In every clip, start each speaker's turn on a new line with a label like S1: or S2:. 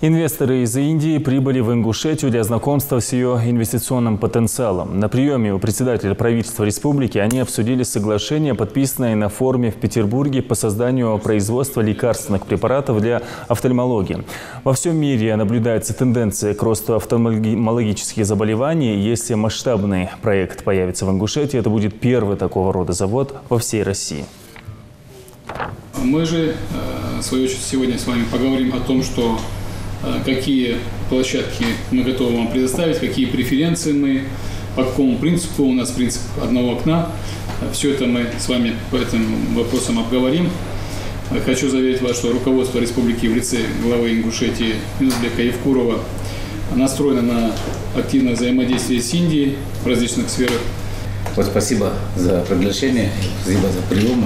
S1: Инвесторы из Индии прибыли в Ингушетию для знакомства с ее инвестиционным потенциалом. На приеме у председателя правительства республики они обсудили соглашение, подписанное на форуме в Петербурге по созданию производства лекарственных препаратов для офтальмологии. Во всем мире наблюдается тенденция к росту офтальмологических заболеваний. Если масштабный проект появится в Ингушетии, это будет первый такого рода завод во всей России.
S2: Мы же, в свою очередь, сегодня с вами поговорим о том, что какие площадки мы готовы вам предоставить, какие преференции мы, по какому принципу, у нас принцип одного окна. Все это мы с вами по этим вопросам обговорим. Хочу заверить вас, что руководство республики в лице главы Ингушетии Минузбека Евкурова настроено на активное взаимодействие с Индией в различных сферах.
S3: Вот спасибо за приглашение, спасибо за прием.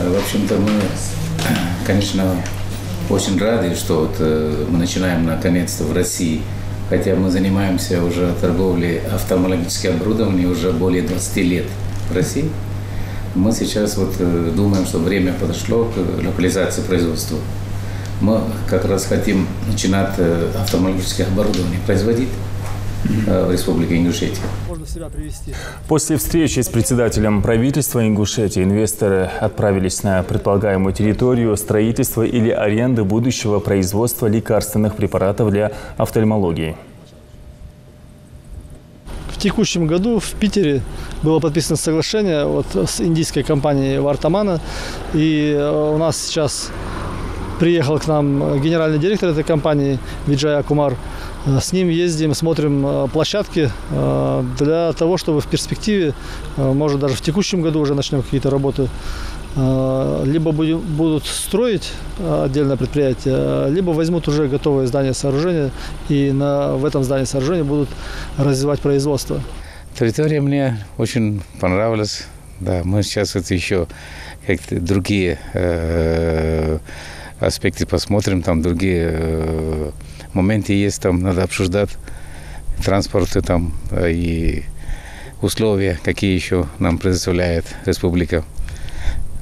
S3: В общем-то, мы, конечно, очень рады, что мы начинаем наконец-то в России, хотя мы занимаемся уже торговлей офтальмологическим оборудованием уже более 20 лет в России. Мы сейчас думаем, что время подошло к локализации производства. Мы как раз хотим начинать офтальмологическое оборудование производить в Республике Ингушетия.
S1: После встречи с председателем правительства Ингушетии инвесторы отправились на предполагаемую территорию строительства или аренды будущего производства лекарственных препаратов для офтальмологии.
S4: В текущем году в Питере было подписано соглашение с индийской компанией Вартамана, и у нас сейчас приехал к нам генеральный директор этой компании Виджая Кумар. С ним ездим, смотрим площадки для того, чтобы в перспективе, может даже в текущем году уже начнем какие-то работы, либо будут строить отдельное предприятие, либо возьмут уже готовое здание сооружения и в этом здании сооружения будут развивать производство.
S3: Территория мне очень понравилась. Да, мы сейчас еще как-то другие аспекты посмотрим, там другие моменты есть, там надо обсуждать транспорты там и условия, какие еще нам предоставляет республика.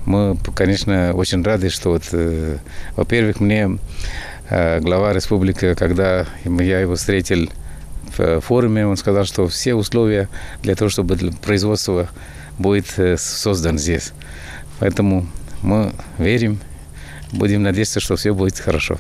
S3: Мы, конечно, очень рады, что во-первых, мне глава республики, когда я его встретил в форуме, он сказал, что все условия для того, чтобы производство будет создано здесь. Поэтому мы верим, будем надеяться, что все будет хорошо.